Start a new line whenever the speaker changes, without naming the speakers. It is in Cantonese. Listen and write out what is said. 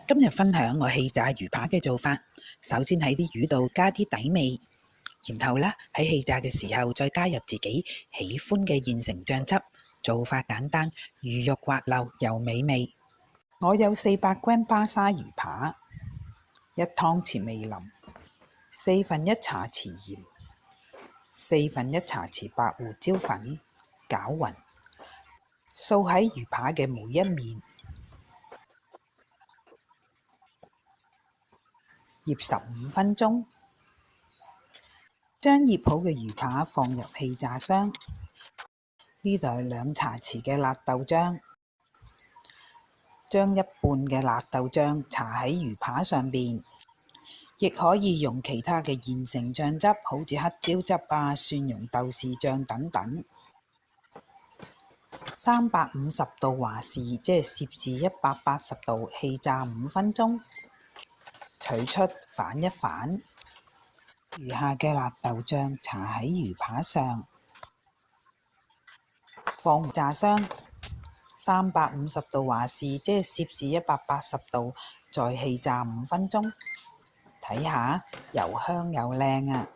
今日分享我氣炸魚扒嘅做法。首先喺啲魚度加啲底味，然後喺氣炸嘅時候再加入自己喜歡嘅現成醬汁。做法簡單，魚肉滑溜又美味。我有400g巴沙魚扒，1湯匙味淋，1/4茶匙鹽，1/4茶匙白胡椒粉，攪勻，掃喺魚扒嘅每一面，醃15分鐘。將醃好嘅魚扒放入氣炸箱，呢度係2茶匙嘅辣豆漿，將1半嘅辣豆漿搽喺魚扒上邊，亦可以用其他嘅現成醬汁，好似黑椒汁啊、蒜蓉豆豉醬等等。350度華氏，即係攝氏180度，氣炸5分鐘，取出反一反，餘下嘅辣豆醬搽喺魚扒上，放炸箱。350度華氏，即係攝氏180度，再氣炸5分鐘。睇下油香又靚啊！